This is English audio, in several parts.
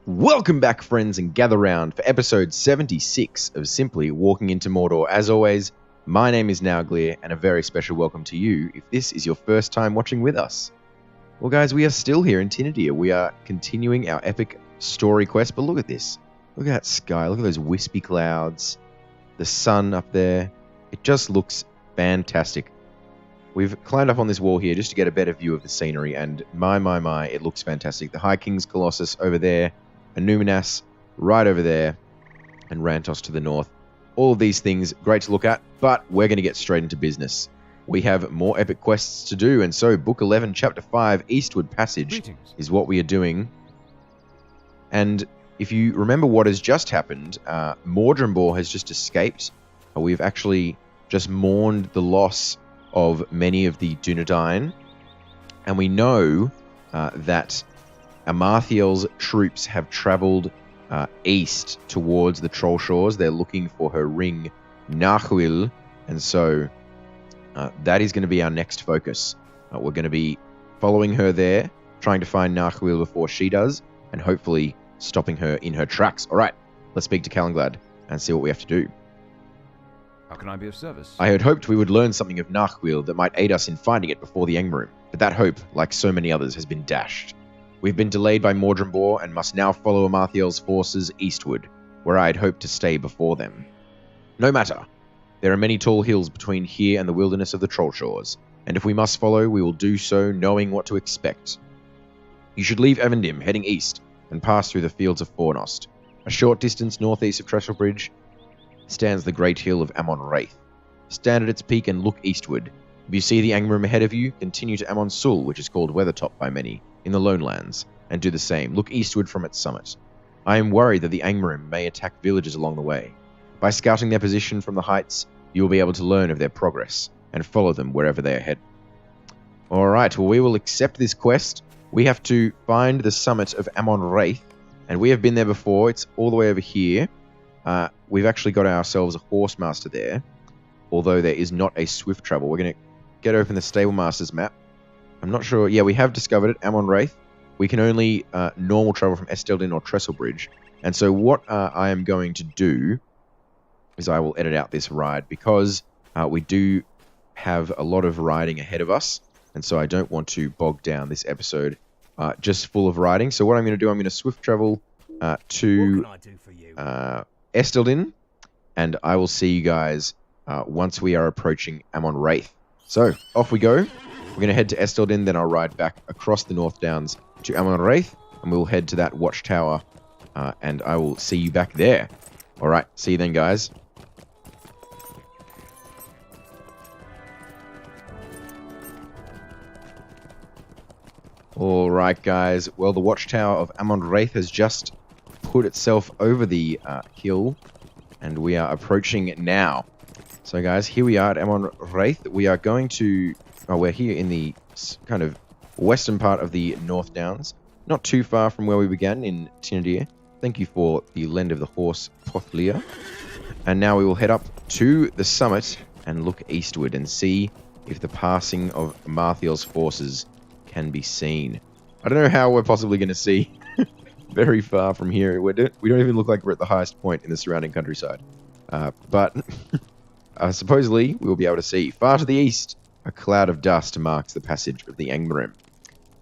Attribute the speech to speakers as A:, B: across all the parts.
A: Welcome back, friends, and gather round for episode 76 of Simply Walking into Mordor. As always, my name is Nauglir, and a very special welcome to you if this is your first time watching with us. Well, guys, we are still here in Tinadir. We are continuing our epic story quest, but look at this. Look at that sky. Look at those wispy clouds. The sun up there. It just looks fantastic. We've climbed up on this wall here just to get a better view of the scenery, and my, it looks fantastic. The High King's Colossus over there, Anuminas right over there, and Rantos to the north. All of these things great to look at, but we're going to get straight into business. We have more epic quests to do, and so Book 11, Chapter 5, Eastward Passage is what we are doing. And if you remember what has just happened, Mordor has just escaped. We've actually just mourned the loss of many of the Dunedain, and we know that Amarthiel's troops have travelled east towards the Trollshaws. They're looking for her ring, Narchuil, and so that is going to be our next focus. We're going to be following her there, trying to find Narchuil before she does, and hopefully stopping her in her tracks. All right, let's speak to Calenglad and see what we have to do.
B: How can I be of service?
A: I had hoped we would learn something of Narchuil that might aid us in finding it before the Engmarim, but that hope, like so many others, has been dashed. We've been delayed by Mordor and must now follow Amarthiel's forces eastward, where I had hoped to stay before them. No matter. There are many tall hills between here and the wilderness of the Trollshaws, and if we must follow, we will do so knowing what to expect. You should leave Evendim, heading east, and pass through the fields of Fornost. A short distance northeast of Trestlebridge stands the great hill of Amon-Raith. Stand at its peak and look eastward. If you see the Engmarim ahead of you, continue to Amon-Sul, which is called Weathertop by many, in the Lone Lands, and do the same. Look eastward from its summit. I am worried that the Engmarim may attack villages along the way. By scouting their position from the heights, you will be able to learn of their progress, and follow them wherever they are headed. Alright, well, we will accept this quest. We have to find the summit of Amon-Raith, and we have been there before. It's all the way over here. We've actually got ourselves a horse master there, although there is not a swift travel. We're going to get open the stable master's map. I'm not sure. Yeah, we have discovered it, Amon-Raith. We can only normal travel from Esteldin or Trestlebridge. And so what I am going to do is I will edit out this ride because we do have a lot of riding ahead of us. And so I don't want to bog down this episode just full of riding. So what I'm going to do, I'm going to swift travel to Esteldin, and I will see you guys once we are approaching Amon-Raith. So off we go. We're going to head to Esteldin, then I'll ride back across the North Downs to Amon-Raith, and we'll head to that watchtower, and I will see you back there. Alright, see you then, guys. Alright, guys. Well, the watchtower of Amon-Raith has just put itself over the hill, and we are approaching it now. So, guys, here we are at Amon-Raith. We are going to... Oh, we're here in the kind of western part of the North Downs. Not too far from where we began in Tinadir. Thank you for the lend of the horse, Pothlia. And now we will head up to the summit and look eastward and see if the passing of Amarthiel's forces can be seen. I don't know how we're possibly going to see very far from here. We don't even look like we're at the highest point in the surrounding countryside. But supposedly we will be able to see. Far to the east, a cloud of dust marks the passage of the Engmarim.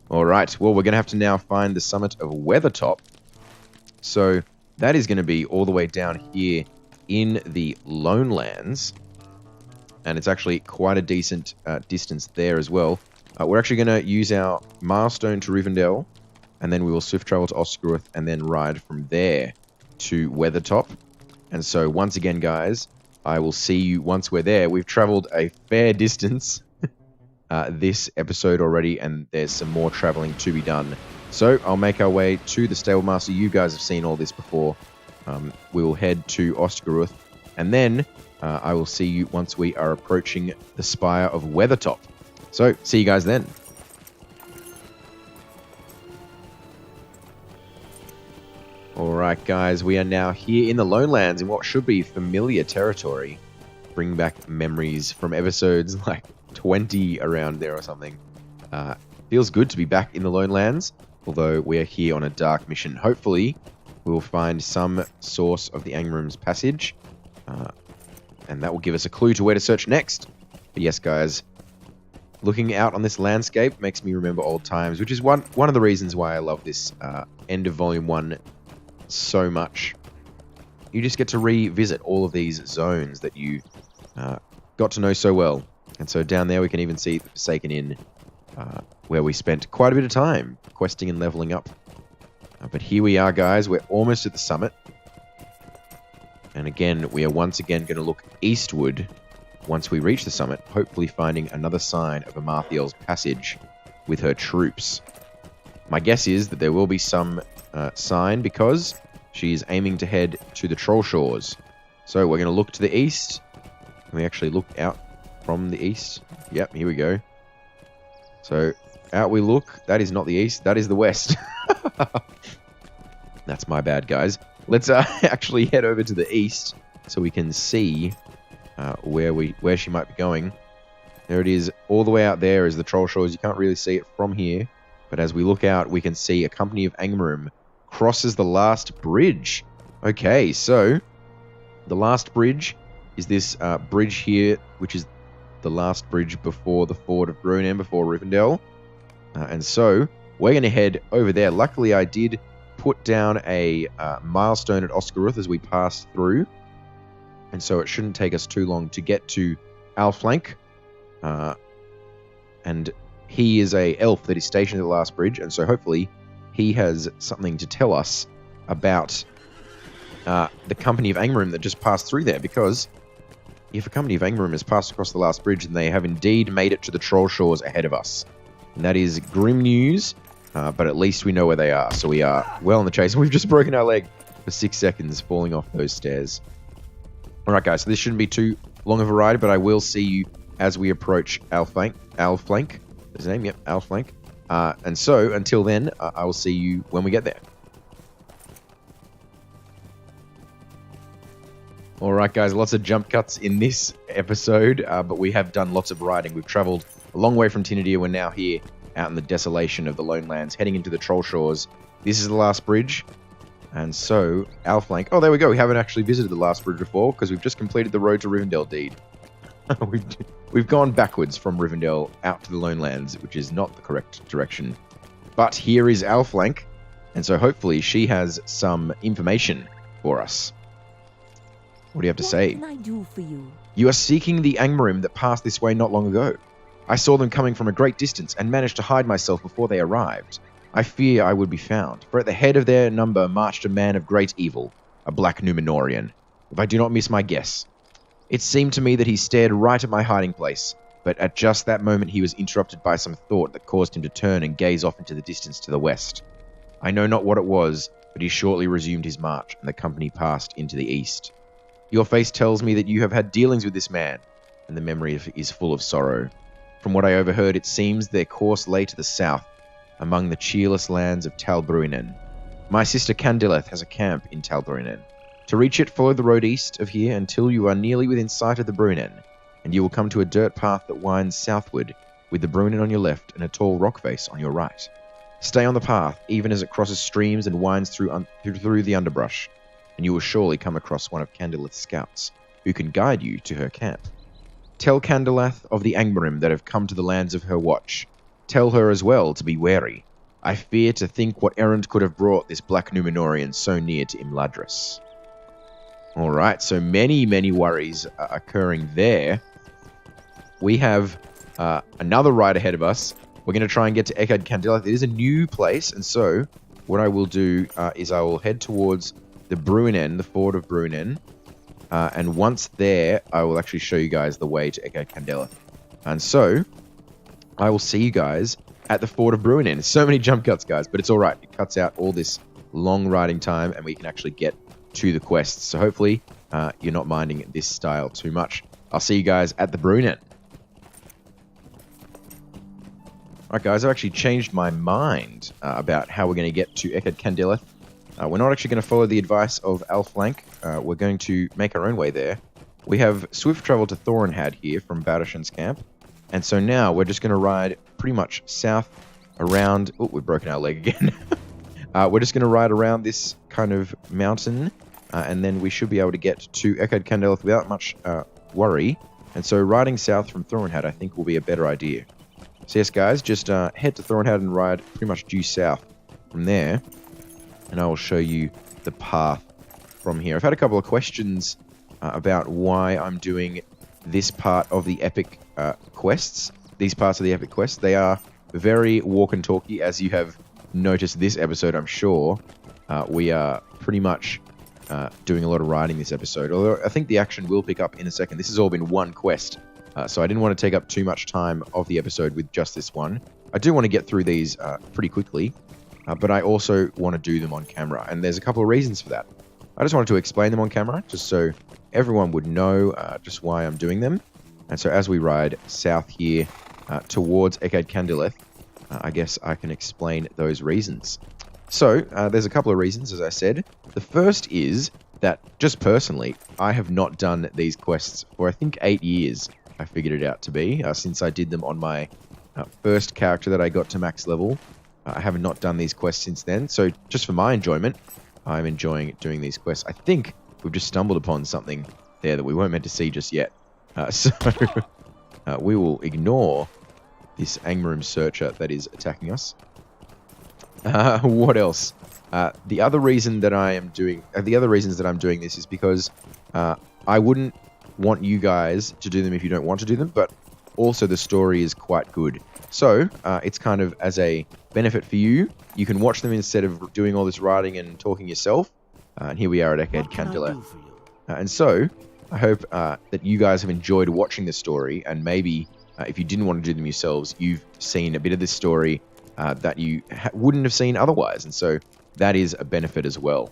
A: Alright, well, we're going to have to now find the summit of Weathertop. So that is going to be all the way down here in the Lone Lands. And it's actually quite a decent distance there as well. We're actually going to use our milestone to Rivendell, and then we will swift travel to Osgiliath and then ride from there to Weathertop. And so once again, guys, I will see you once we're there. We've traveled a fair distance this episode already, and there's some more traveling to be done. So I'll make our way to the Stable Master. You guys have seen all this before. We will head to Osgiliath, and then I will see you once we are approaching the Spire of Weathertop. So, see you guys then. Alright, guys, we are now here in the Lone Lands in what should be familiar territory. Bring back memories from episodes like 20 around there or something. Feels good to be back in the Lone Lands, although we are here on a dark mission. Hopefully, we will find some source of the Angmrim's passage. And that will give us a clue to where to search next. But yes, guys, looking out on this landscape makes me remember old times, which is one of the reasons why I love this end of Volume 1 so much. You just get to revisit all of these zones that you got to know so well. And so down there we can even see the Forsaken Inn, where we spent quite a bit of time questing and leveling up. But here we are, guys. We're almost at the summit. And again, we are once again going to look eastward once we reach the summit, hopefully finding another sign of Amarthiel's passage with her troops. My guess is that there will be some sign because she is aiming to head to the Trollshaws. So we're going to look to the east. Can we actually look out from the east? Yep, here we go. So out we look. That is not the east. That is the west. That's my bad, guys. Let's actually head over to the east so we can see where she might be going. There it is. All the way out there is the Trollshaws. You can't really see it from here. But as we look out, we can see a company of Angmrim crosses the last bridge. Okay, so the last bridge is this bridge here, which is the last bridge before the ford of Brunnen, before Rivendell. And so we're going to head over there. Luckily, I did put down a milestone at Oscaruth as we passed through. And so it shouldn't take us too long to get to Alflank. And he is a elf that is stationed at the last bridge. And so hopefully he has something to tell us about the company of Angmrim that just passed through there. Because if a company of Angmrim has passed across the last bridge, then they have indeed made it to the Trollshaws ahead of us. And that is grim news. But at least we know where they are, so we are well on the chase. We've just broken our leg for 6 seconds falling off those stairs. Alright guys, so this shouldn't be too long of a ride, but I will see you as we approach Alflank. Is his name? Yep, Alflank. And so, until then, I will see you when we get there. Alright guys, lots of jump cuts in this episode, but we have done lots of riding. We've travelled a long way from Tinadir. We're now here out in the desolation of the Lone Lands, heading into the Trollshaws. This is the last bridge. And so, Alflank... Oh, there we go. We haven't actually visited the last bridge before, because we've just completed the Road to Rivendell deed. We've gone backwards from Rivendell out to the Lone Lands, which is not the correct direction. But here is Alflank, and so hopefully she has some information for us. What do you have to say?
C: What can I do for you?
A: You are seeking the Angmrim that passed this way not long ago. I saw them coming from a great distance and managed to hide myself before they arrived. I fear I would be found, for at the head of their number marched a man of great evil, a black Númenórean, if I do not miss my guess. It seemed to me that he stared right at my hiding place, but at just that moment he was interrupted by some thought that caused him to turn and gaze off into the distance to the west. I know not what it was, but he shortly resumed his march, and the company passed into the east. Your face tells me that you have had dealings with this man, and the memory is full of sorrow. From what I overheard, it seems their course lay to the south, among the cheerless lands of Tal Bruinen. My sister Candileth has a camp in Tal Bruinen. To reach it, follow the road east of here until you are nearly within sight of the Bruinen, and you will come to a dirt path that winds southward, with the Bruinen on your left and a tall rock face on your right. Stay on the path, even as it crosses streams and winds through the underbrush, and you will surely come across one of Candileth's scouts, who can guide you to her camp. Tell Candileth of the Angmrim that have come to the lands of her watch. Tell her as well to be wary. I fear to think what errand could have brought this black Númenórean so near to Imladris. Alright, so many worries are occurring there. We have another ride ahead of us. We're going to try and get to Eckard Candileth. It is a new place, and so what I will do is I will head towards the Bruinen, the ford of Bruinen. And once there, I will actually show you guys the way to Eckard Candileth. And so, I will see you guys at the ford of Bruinen. So many jump cuts, guys, but it's alright. It cuts out all this long riding time, and we can actually get to the quests. So hopefully, you're not minding this style too much. I'll see you guys at the Bruinen. Alright guys, I've actually changed my mind about how we're going to get to Eckard Candileth. We're not actually going to follow the advice of Alflank. We're going to make our own way there. We have swift travel to Thorinhad here from Badashan's camp. And so now we're just going to ride pretty much south around... Oh, we've broken our leg again. We're just going to ride around this kind of mountain, and then we should be able to get to Echoed Candeleth without much worry. And so riding south from Thornhead, I think, will be a better idea. So yes, guys, just head to Thornhead and ride pretty much due south from there, and I will show you the path from here. I've had a couple of questions about why I'm doing this part of the epic quests. These parts of the epic quests, they are very walk and talky, as you have noticed this episode, I'm sure. We are pretty much doing a lot of riding this episode, although I think the action will pick up in a second. This has all been one quest, so I didn't want to take up too much time of the episode with just this one. I do want to get through these pretty quickly, but I also want to do them on camera, and there's a couple of reasons for that. I just wanted to explain them on camera, just so everyone would know just why I'm doing them. And so as we ride south here towards Echoed Candeleth, I guess I can explain those reasons. So, there's a couple of reasons, as I said. The first is that, just personally, I have not done these quests for, I think, 8 years, I figured it out to be, since I did them on my first character that I got to max level. I have not done these quests since then, so just for my enjoyment, I'm enjoying doing these quests. I think we've just stumbled upon something there that we weren't meant to see just yet. So, we will ignore this Angmarum searcher that is attacking us. What else? The other reason that I am doing, the other reasons that I'm doing this is because I wouldn't want you guys to do them if you don't want to do them, but also the story is quite good. So it's kind of as a benefit for you. You can watch them instead of doing all this writing and talking yourself. And here we are at Echoed Candeleth. And so I hope that you guys have enjoyed watching the story, and maybe if you didn't want to do them yourselves, you've seen a bit of this story that you wouldn't have seen otherwise, and so that is a benefit as well.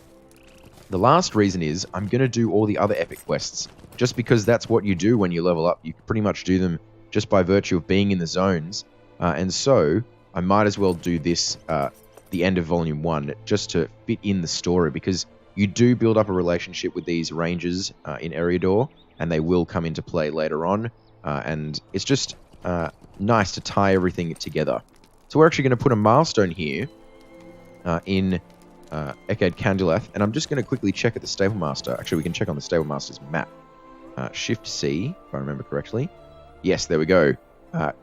A: The last reason is I'm going to do all the other epic quests, just because that's what you do when you level up. You can pretty much do them just by virtue of being in the zones, and so I might as well do this the end of Volume 1, just to fit in the story, because you do build up a relationship with these rangers in Eriador, and they will come into play later on, and it's just nice to tie everything together. So we're actually going to put a milestone here in Echoed Candeleth, and I'm just going to quickly check at the Stable Master. Actually, we can check on the Stable Master's map. Shift-C, if I remember correctly. Yes, there we go.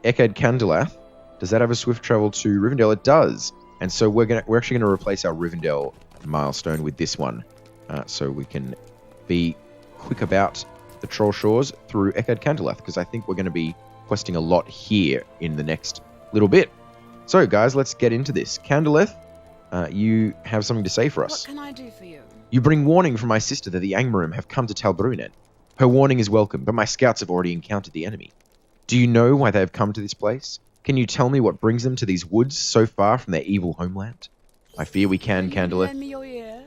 A: Echoed Candeleth. Does that have a swift travel to Rivendell? It does. And so we're actually going to replace our Rivendell milestone with this one, so we can be quick about the Trollshaws through Echoed Candeleth, because I think we're going to be questing a lot here in the next little bit. So, guys, let's get into this. Candeleth, you have something to say for us.
C: What can I do for you?
A: You bring warning from my sister that the Angmarum have come to Talbrunen. Her warning is welcome, but my scouts have already encountered the enemy. Do you know why they have come to this place? Can you tell me what brings them to these woods so far from their evil homeland? I fear we can, Candeleth.
C: Lend me your ear.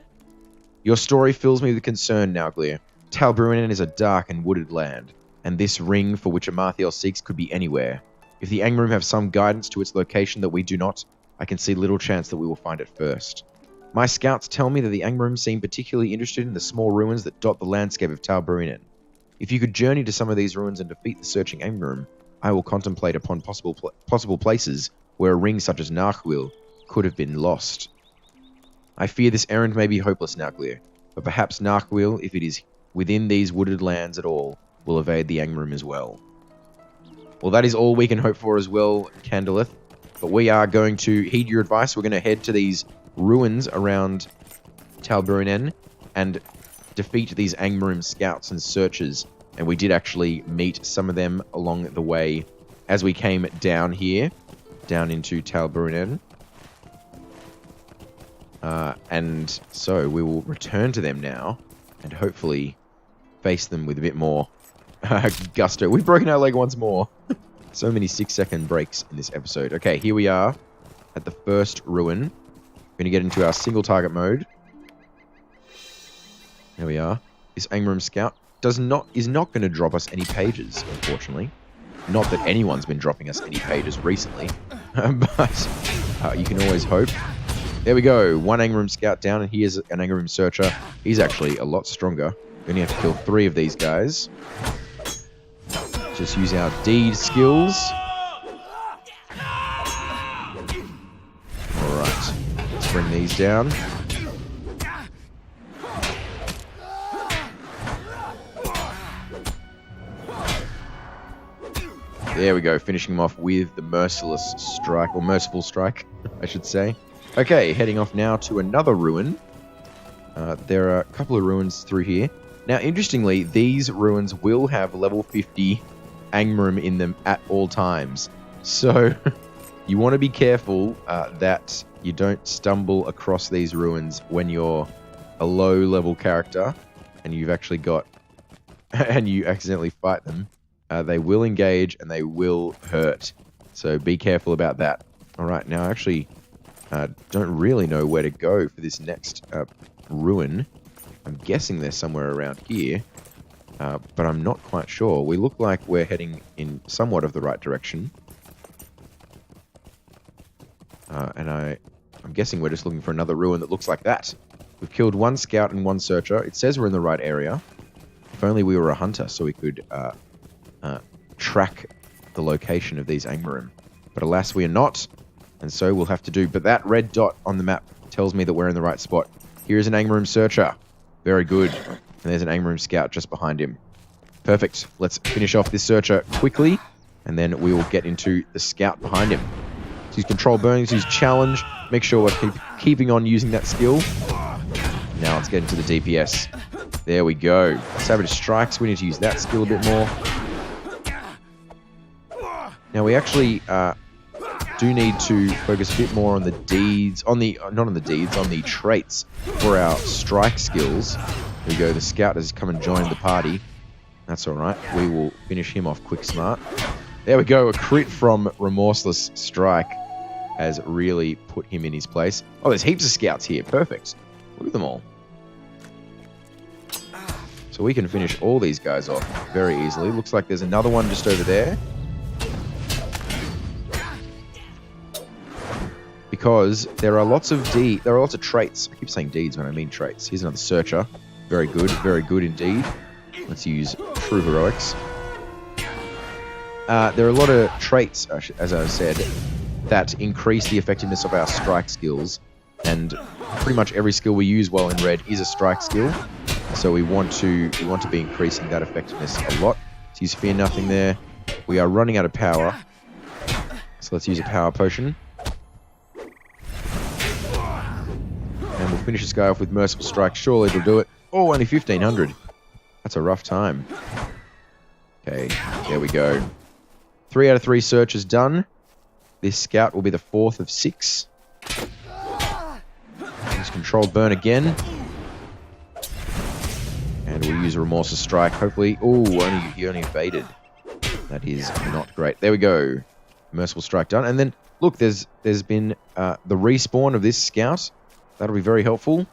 A: Your story fills me with concern, Nauglir. Talbrunen is a dark and wooded land, and this ring for which Amarthael seeks could be anywhere. If the Angmarum have some guidance to its location that we do not, I can see little chance that we will find it first. My scouts tell me that the Angmarum seem particularly interested in the small ruins that dot the landscape of Talbrunen. If you could journey to some of these ruins and defeat the searching Angmarum, I will contemplate upon possible places where a ring such as Narchuil could have been lost. I fear this errand may be hopeless, Nauglir, but perhaps Narchuil, if it is within these wooded lands at all, will evade the Angmarum as well. Well, that is all we can hope for as well, Candeleth. But we are going to heed your advice. We're going to head to these ruins around Talbrunen and defeat these Angmarum scouts and searchers. And we did actually meet some of them along the way as we came down here, down into Talbrunen. And so we will return to them now and hopefully face them with a bit more gusto. We've broken our leg once more. So many 6-second breaks in this episode. Okay, here we are at the first ruin. We're going to get into our single target mode. There we are. This Angmarum scout is not going to drop us any pages, unfortunately. Not that anyone's been dropping us any pages recently, but you can always hope. There we go. One Angmarum scout down, and here's an Angmarum searcher. He's actually a lot stronger. We only have to kill 3 of these guys. Just use our deed skills. Alright. Let's bring these down. There we go, finishing him off with the merciless strike, or merciful strike, I should say. Okay, heading off now to another ruin. There are a couple of ruins through here. Now, interestingly, these ruins will have level 50 Angmrim in them at all times. So, you want to be careful that you don't stumble across these ruins when you're a low-level character and you've actually got... and you accidentally fight them. They will engage and they will hurt. So be careful about that. Alright, now I actually don't really know where to go for this next ruin. I'm guessing they're somewhere around here. But I'm not quite sure. We look like we're heading in somewhat of the right direction. And I'm guessing we're just looking for another ruin that looks like that. We've killed one scout and one searcher. It says we're in the right area. If only we were a hunter so we could... track the location of these Angmrim. But alas, we are not, and so we'll have to do... But that red dot on the map tells me that we're in the right spot. Here is an Angmrim searcher. Very good. And there's an Angmrim scout just behind him. Perfect. Let's finish off this searcher quickly, and then we will get into the scout behind him. So use control burning, use challenge. Make sure we're keeping on using that skill. Now let's get into the DPS. There we go. Savage Strikes. We need to use that skill a bit more. Now we actually do need to focus a bit more on the deeds, on the traits for our strike skills. There we go, the scout has come and joined the party. That's alright, we will finish him off quick smart. There we go, a crit from Remorseless Strike has really put him in his place. Oh, there's heaps of scouts here, perfect. Look at them all. So we can finish all these guys off very easily. Looks like there's another one just over there. Because there are lots of traits. I keep saying deeds when I mean traits. Here's another searcher. Very good indeed. Let's use true heroics. There are a lot of traits, as I said, that increase the effectiveness of our strike skills, and pretty much every skill we use while in red is a strike skill. So we want to be increasing that effectiveness a lot. Let's use Fear Nothing there. We are running out of power, so let's use a power potion. And we'll finish this guy off with Merciful Strike. Surely it'll do it. Oh, only 1,500. That's a rough time. Okay, there we go. 3 out of 3 searches done. This scout will be the 4th of 6. Use Controlled Burn again. And we'll use a Remorseless Strike. Hopefully... Oh, he only evaded. That is not great. There we go. Merciful Strike done. And then, look, there's been the respawn of this scout. That'll be very helpful.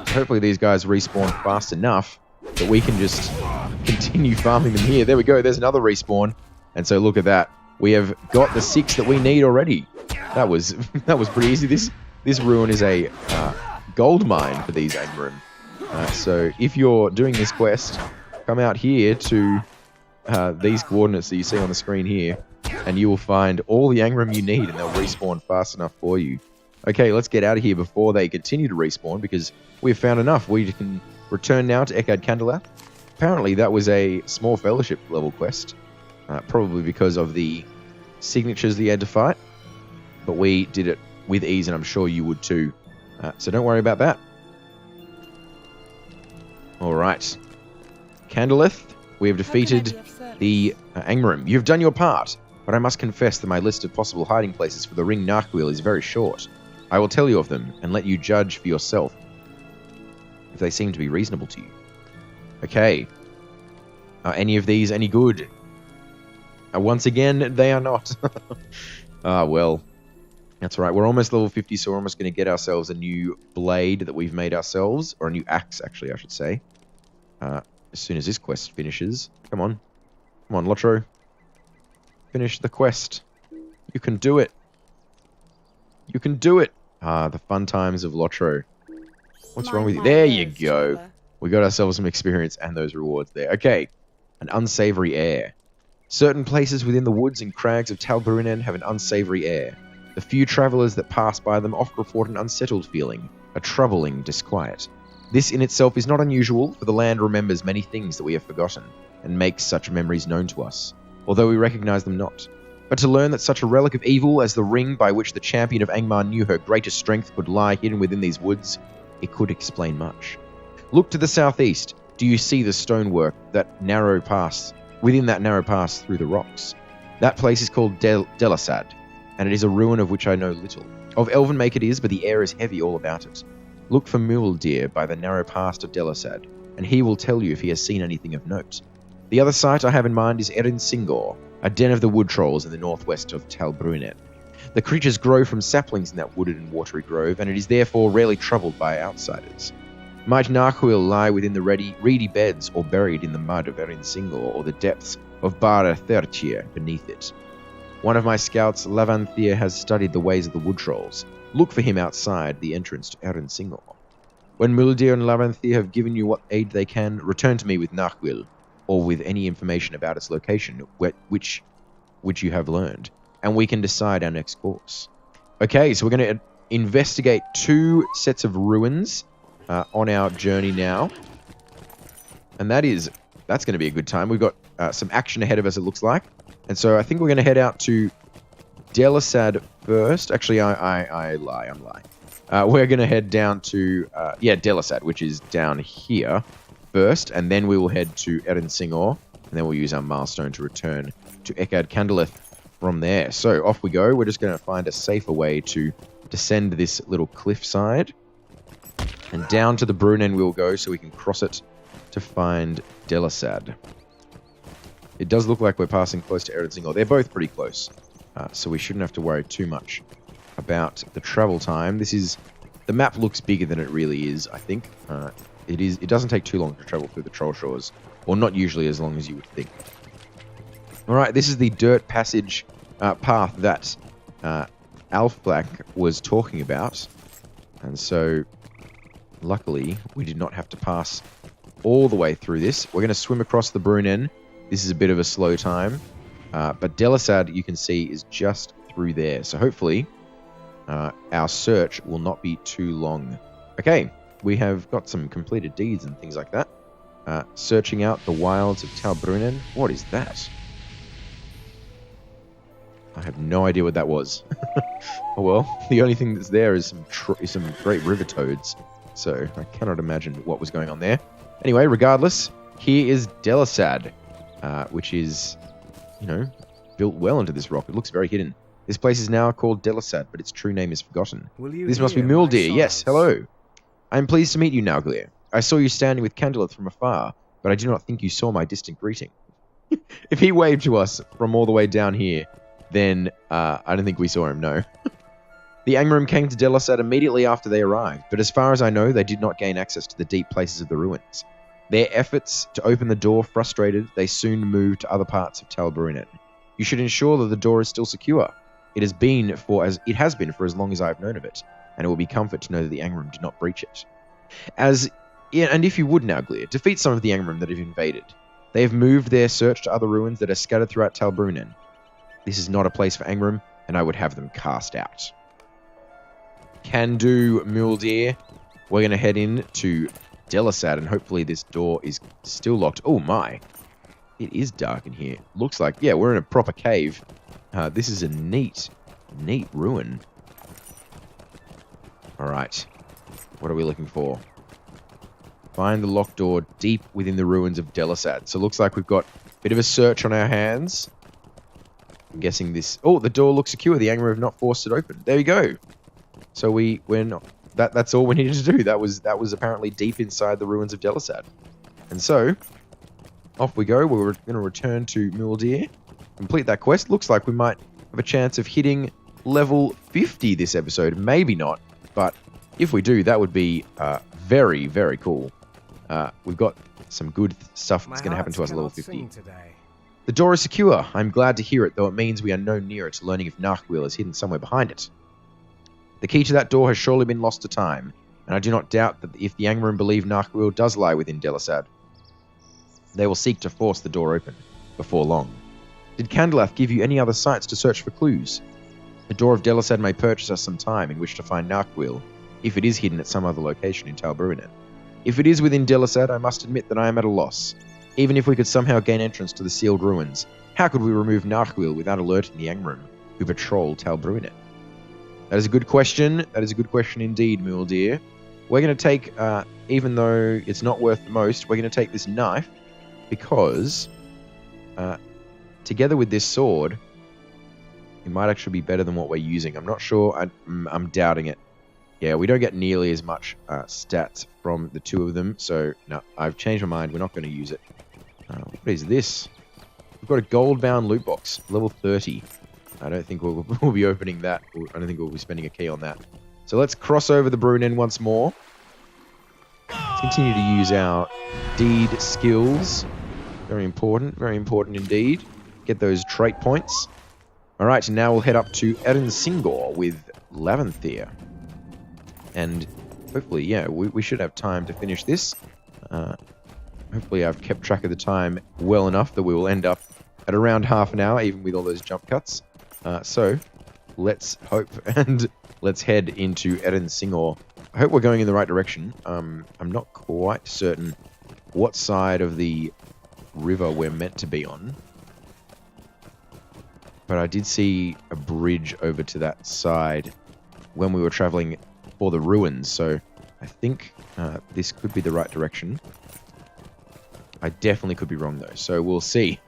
A: Hopefully these guys respawn fast enough that we can just continue farming them here. There we go. There's another respawn. And so look at that. We have got the 6 that we need already. That was pretty easy. This ruin is a gold mine for these Angmrim. So if you're doing this quest, come out here to these coordinates that you see on the screen here, and you will find all the Angmrim you need, and they'll respawn fast enough for you. Okay, let's get out of here before they continue to respawn, because we've found enough. We can return now to Eckard Candela. Apparently that was a small fellowship level quest, probably because of the signatures that you had to fight, but we did it with ease, and I'm sure you would too. So don't worry about that. Alright. Candeleth, we have defeated the Angmrim. You've done your part, but I must confess that my list of possible hiding places for the ring Narchuil is very short. I will tell you of them, and let you judge for yourself if they seem to be reasonable to you. Okay. Are any of these any good? Once again, they are not. Well. That's right. We're almost level 50, so we're almost going to get ourselves a new blade that we've made ourselves. Or a new axe, actually, I should say. As soon as this quest finishes. Come on. Come on, LotRO. Finish the quest. You can do it. You can do it. The fun times of LotRO. What's wrong with you? There you go. We got ourselves some experience and those rewards there. Okay. An unsavory air. Certain places within the woods and crags of Talbarinen have an unsavory air. The few travelers that pass by them often report an unsettled feeling, a troubling disquiet. This in itself is not unusual, for the land remembers many things that we have forgotten, and makes such memories known to us, although we recognize them not. But to learn that such a relic of evil as the ring by which the champion of Angmar knew her greatest strength could lie hidden within these woods, it could explain much. Look to the southeast. Do you see the stonework, that narrow pass, within that narrow pass through the rocks? That place is called Delasad, and it is a ruin of which I know little. Of elven make it is, but the air is heavy all about it. Look for Muldir by the narrow pass to Delasad, and he will tell you if he has seen anything of note. The other site I have in mind is Erin Singor, a den of the wood trolls in the northwest of Talbrunet. The creatures grow from saplings in that wooded and watery grove, and it is therefore rarely troubled by outsiders. Might Narchuil lie within the reedy beds, or buried in the mud of Erin Singor, or the depths of Bara Therchir beneath it? One of my scouts, Lavanthir, has studied the ways of the wood trolls. Look for him outside the entrance to Erin Singor. When Muldir and Lavanthir have given you what aid they can, return to me with Nauglir, or with any information about its location, which you have learned, and we can decide our next course. Okay, so we're going to investigate 2 sets of ruins on our journey now, and that's going to be a good time. We've got some action ahead of us, it looks like, and so I think we're going to head out to Delasad first. Actually, I lie, I'm lying. We're going to head down to, Delasad, which is down here first, and then we will head to Erin Singor, and then we'll use our milestone to return to Ekad Candleth from there. So off we go. We're just going to find a safer way to descend this little cliffside, and down to the Brunnen we'll go so we can cross it to find Delasad. It does look like we're passing close to Erin Singor. They're both pretty close, so we shouldn't have to worry too much about the travel time. The map looks bigger than it really is, I think. It doesn't take too long to travel through the Trollshaws, or not usually as long as you would think. Alright, this is the dirt passage path that Alfblack was talking about, and so luckily we did not have to pass all the way through this. We're going to swim across the Brunnen. This is a bit of a slow time, but Delasad, you can see, is just through there, so hopefully our search will not be too long. Okay, we have got some completed deeds and things like that. Searching out the wilds of Talbrunen. What is that? I have no idea what that was. Oh well, the only thing that's there is some great river toads, so I cannot imagine what was going on there. Anyway, regardless, here is Delasad, which is, built well into this rock. It looks very hidden. This place is now called Delasad, but its true name is forgotten. This must be Muldir. Yes, hello. I am pleased to meet you, Nauglir. I saw you standing with Candleth from afar, but I do not think you saw my distant greeting. If he waved to us from all the way down here, then I don't think we saw him, no. The Angmar came to Delasad immediately after they arrived, but as far as I know, they did not gain access to the deep places of the ruins. Their efforts to open the door frustrated, they soon moved to other parts of Talbrunet. You should ensure that the door is still secure. It has been for as long as I have known of it, and it will be comfort to know that the Angmar did not breach it. And if you would, Nauglir, defeat some of the Angmar that have invaded. They have moved their search to other ruins that are scattered throughout Talbrunen. This is not a place for Angmar, and I would have them cast out. Can do, Muldir. We're going to head in to Delasad, and hopefully this door is still locked. Oh my. It is dark in here. Looks like, yeah, we're in a proper cave. This is a neat ruin. Alright. What are we looking for? Find the locked door deep within the ruins of Delasad. So it looks like we've got a bit of a search on our hands. I'm guessing this... Oh, the door looks secure. The Angmar have not forced it open. There we go. So we're not... That's all we needed to do. That was apparently deep inside the ruins of Delasad. And so, off we go. We're going to return to Muldir. Complete that quest. Looks like we might have a chance of hitting level 50 this episode. Maybe not, but if we do, that would be very, very cool. We've got some good stuff that's going to happen to us at level 50. The door is secure. I'm glad to hear it, though it means we are no nearer to learning if Nauglir is hidden somewhere behind it. The key to that door has surely been lost to time, and I do not doubt that if the Angmar believe Nauglir does lie within Delasad, they will seek to force the door open before long. Did Candleth give you any other sites to search for clues? The door of Delisad may purchase us some time in which to find Narchuil, if it is hidden at some other location in Tal Bruinen. If it is within Delisad, I must admit that I am at a loss. Even if we could somehow gain entrance to the sealed ruins, how could we remove Narchuil without alerting the Angrim who patrol Tal Bruinen? That is a good question. That is a good question indeed, Mule Deer. We're going to take, even though it's not worth the most, we're going to take this knife because, together with this sword, it might actually be better than what we're using. I'm not sure. I'm doubting it. Yeah, we don't get nearly as much stats from the two of them, so no, I've changed my mind. We're not going to use it. What is this? We've got a gold-bound loot box, level 30. I don't think we'll be opening that. I don't think we'll be spending a key on that. So let's cross over the Bruinen once more. Let's continue to use our deed skills. Very important indeed. Get those trait points. Alright, now we'll head up to Singor with Laventhyr. And hopefully, yeah, we should have time to finish this. Hopefully I've kept track of the time well enough that we will end up at around half an hour, even with all those jump cuts. So, let's hope and let's head into Singor. I hope we're going in the right direction. I'm not quite certain what side of the river we're meant to be on. But I did see a bridge over to that side when we were traveling for the ruins, so I think this could be the right direction. I definitely could be wrong though, so we'll see.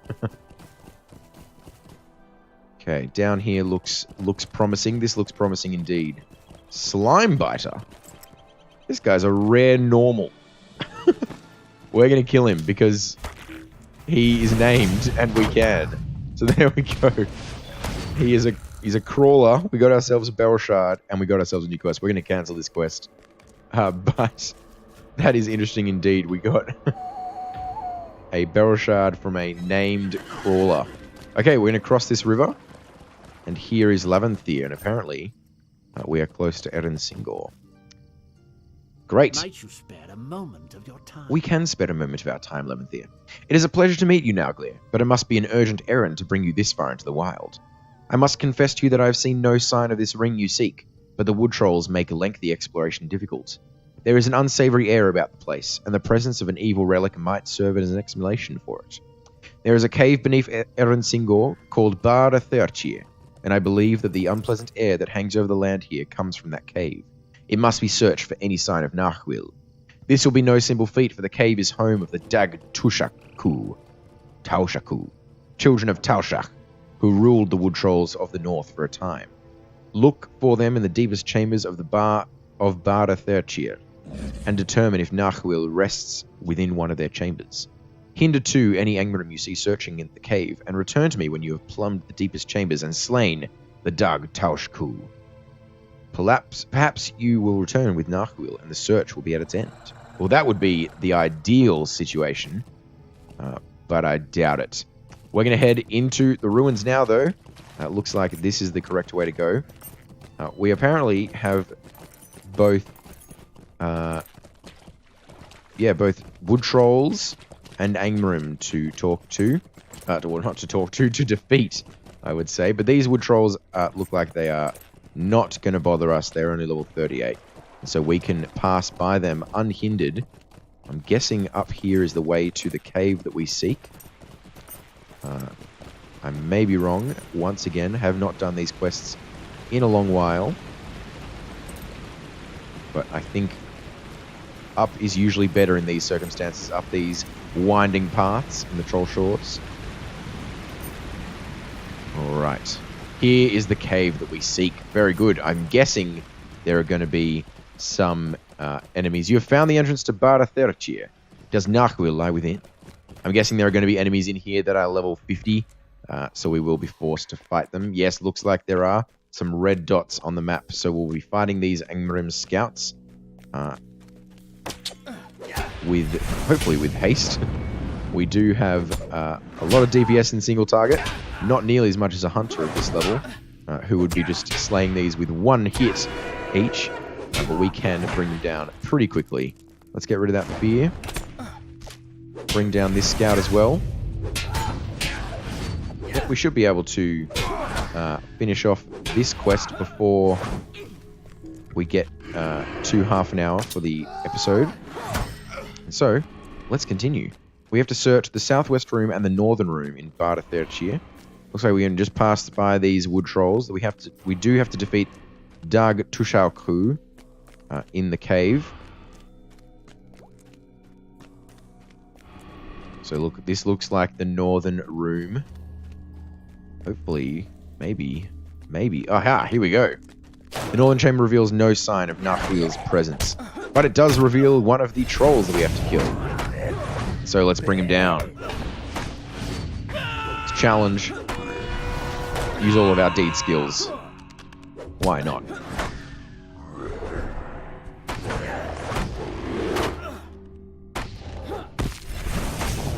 A: Okay, down here looks promising. This looks promising indeed. Slime Biter. This guy's a rare normal. We're gonna kill him because he is named and we can. So there we go. He's a crawler. We got ourselves a Bell Shard and we got ourselves a new quest. We're gonna cancel this quest. But that is interesting indeed. We got a Bell Shard from a named crawler. Okay, we're gonna cross this river. And here is Laventhyr, and apparently we are close to Singor. Great.
C: Might you spare a moment of your time?
A: We can spare a moment of our time, Laventhyr. It is a pleasure to meet you, Nauglir, but it must be an urgent errand to bring you this far into the wild. I must confess to you that I have seen no sign of this ring you seek, but the wood trolls make lengthy exploration difficult. There is an unsavory air about the place, and the presence of an evil relic might serve as an explanation for it. There is a cave beneath Singor called Barda Thurchir, and I believe that the unpleasant air that hangs over the land here comes from that cave. It must be searched for any sign of Narchuil. This will be no simple feat, for the cave is home of the Dag Taushaku, children of Taushak, who ruled the wood trolls of the north for a time. Look for them in the deepest chambers of the Bar of Barda Thurchir, and determine if Narchuil rests within one of their chambers. Hinder too any Angrim you see searching in the cave, and return to me when you have plumbed the deepest chambers and slain the Dag Taushaku. Perhaps you will return with Narchuil, and the search will be at its end. Well, that would be the ideal situation, but I doubt it. We're going to head into the ruins now, though. It looks like this is the correct way to go. We apparently have both wood trolls and Angrim to talk to. Well, not to talk to defeat, I would say. But these wood trolls look like they are not going to bother us. They're only level 38. So we can pass by them unhindered. I'm guessing up here is the way to the cave that we seek. I may be wrong. Once again, have not done these quests in a long while. But I think up is usually better in these circumstances. Up these winding paths in the Trollshaws. Alright. Here is the cave that we seek. Very good. I'm guessing there are going to be some enemies. You have found the entrance to Barda Thurchir. Does Narchuil lie within? I'm guessing there are going to be enemies in here that are level 50. So we will be forced to fight them. Yes, looks like there are some red dots on the map. So we'll be fighting these Angrim scouts. Hopefully with haste. We do have a lot of DPS in single target. Not nearly as much as a hunter at this level, who would be just slaying these with one hit each. But we can bring them down pretty quickly. Let's get rid of that fear. Bring down this scout as well. Yep, we should be able to finish off this quest before we get to half an hour for the episode. So, let's continue. We have to search the southwest room and the northern room in Bardatherchir. Looks like we can just pass by these wood trolls. We do have to defeat Dag Tushaukhu in the cave. So look, this looks like the northern room. Hopefully, maybe. Aha, here we go. The northern chamber reveals no sign of Narchuil's presence, but it does reveal one of the trolls that we have to kill. So let's bring him down. It's a challenge. Use all of our deed skills. Why not?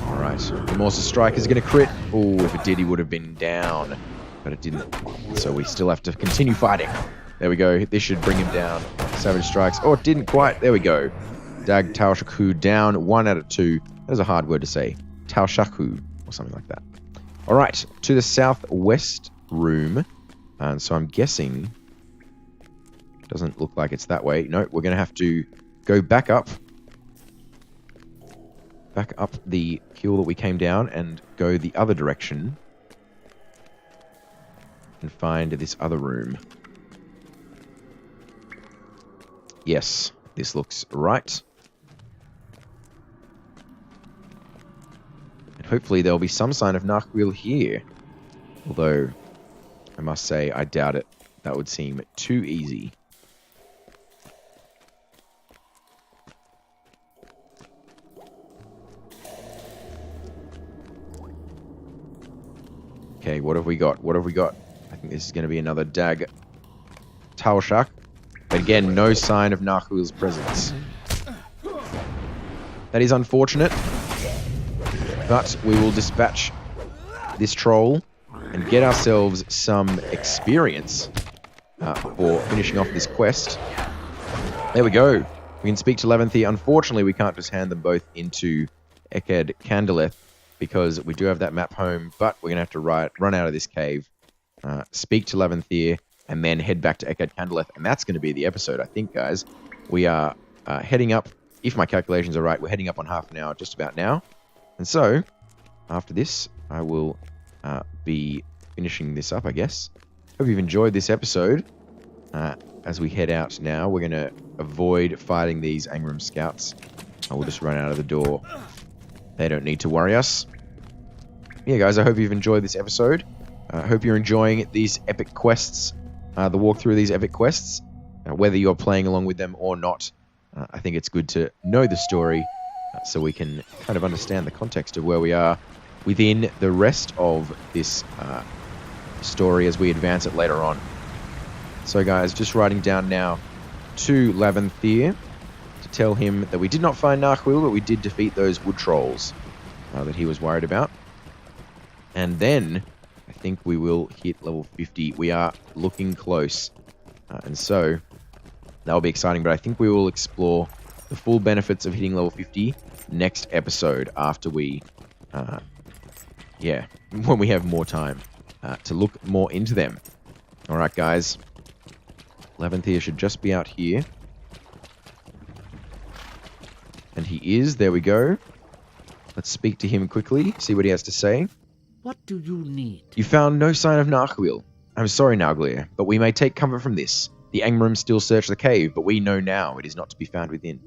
A: Alright, the Morse's Strike is going to crit. Oh, if it did, he would have been down. But it didn't. So we still have to continue fighting. There we go. This should bring him down. Savage Strikes. Oh, it didn't quite. There we go. Dag Taoshaku down. 1 out of 2. That is a hard word to say. Taoshaku, or something like that. Alright, to the southwest room. And so I'm guessing... Doesn't look like it's that way. No, we're going to have to go back up. Back up the hill that we came down and go the other direction. And find this other room. Yes, this looks right. And hopefully there'll be some sign of Nauglir here. Although, I must say, I doubt it. That would seem too easy. Okay, what have we got? What have we got? I think this is going to be another Dag Taoshak. But again, no sign of Narchuil's presence. That is unfortunate. But we will dispatch this troll and get ourselves some experience for finishing off this quest. There we go. We can speak to Leventhir. Unfortunately, we can't just hand them both into Eked Candleth because we do have that map home, but we're going to have to run out of this cave, speak to Leventhir, and then head back to Eked Candleth, and that's going to be the episode, I think, guys. We are heading up, if my calculations are right, we're heading up on half an hour just about now. And so, after this, I will be finishing this up, I guess. Hope you've enjoyed this episode. As we head out now, we're going to avoid fighting these Angram scouts. I will just run out of the door. They don't need to worry us. Yeah, guys, I hope you've enjoyed this episode. I hope you're enjoying these epic quests, the walkthrough of these epic quests. Whether you're playing along with them or not, I think it's good to know the story so we can kind of understand the context of where we are within the rest of this story as we advance it later on. So, guys, just writing down now to Leventhir to tell him that we did not find Narchuil, but we did defeat those wood trolls that he was worried about. And then I think we will hit level 50. We are looking close. And so that'll be exciting, but I think we will explore the full benefits of hitting level 50 next episode after we, when we have more time to look more into them. Alright, guys. Leventhir should just be out here. And he is. There we go. Let's speak to him quickly, see what he has to say.
C: What do you need?
A: You found no sign of Narchuil. I'm sorry, Nauglir, but we may take comfort from this. The Angmrim still search the cave, but we know now it is not to be found within.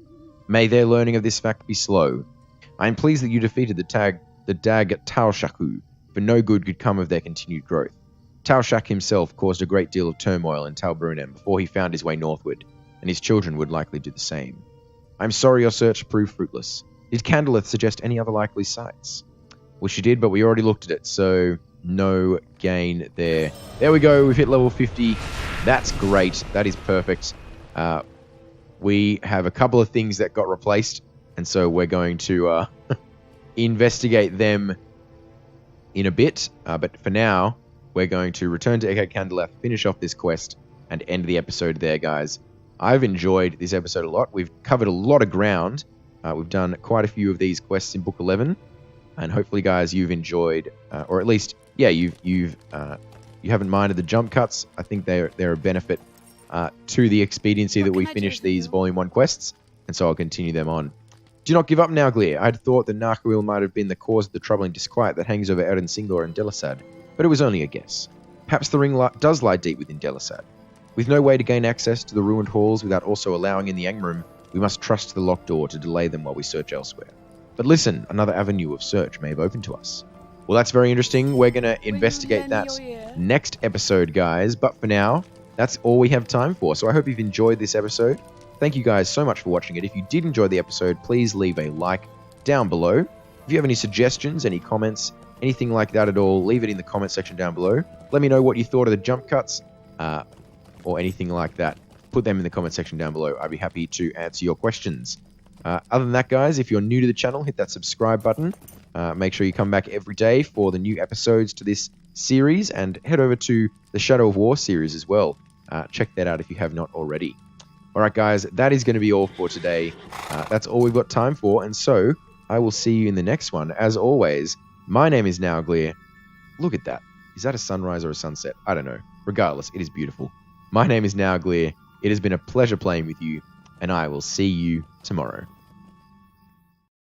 A: May their learning of this fact be slow. I am pleased that you defeated the Dag Taoshaku, for no good could come of their continued growth. Taoshak himself caused a great deal of turmoil in Tal Brunem before he found his way northward, and his children would likely do the same. I'm sorry your search proved fruitless. Did Candleth suggest any other likely sites? Well, she did, but we already looked at it, so no gain there. There we go, we've hit level 50. That's great. That is perfect. We have a couple of things that got replaced, and so we're going to investigate them in a bit. But for now, we're going to return to Eked Candleth, finish off this quest, and end the episode there, guys. I've enjoyed this episode a lot. We've covered a lot of ground. We've done quite a few of these quests in Book 11. And hopefully, guys, you've enjoyed, or at least, yeah, you've you haven't minded the jump cuts, I think they're a benefit to the expediency that we finish these Volume 1 quests, and so I'll continue them on. Do not give up, Nauglir. I had thought that Narchuil might have been the cause of the troubling disquiet that hangs over Erdin Singor and Delisad, but it was only a guess. Perhaps the ring does lie deep within Delisad. With no way to gain access to the ruined halls without also allowing in the Angmrim, we must trust to the locked door to delay them while we search elsewhere. But listen, another avenue of search may have opened to us. Well, that's very interesting. We're going to investigate that next episode, guys. But for now, that's all we have time for. So I hope you've enjoyed this episode. Thank you guys so much for watching it. If you did enjoy the episode, please leave a like down below. If you have any suggestions, any comments, anything like that at all, leave it in the comment section down below. Let me know what you thought of the jump cuts or anything like that. Put them in the comment section down below. I'd be happy to answer your questions. Other than that, guys, if you're new to the channel, hit that subscribe button. Make sure you come back every day for the new episodes to this series, and head over to the Shadow of War series as well. Check that out if you have not already. Alright guys, that is going to be all for today. That's all we've got time for, and so I will see you in the next one. As always, my name is Nauglir. Look at that. Is that a sunrise or a sunset? I don't know. Regardless, it is beautiful. My name is Nauglir. It has been a pleasure playing with you, and I will see you tomorrow.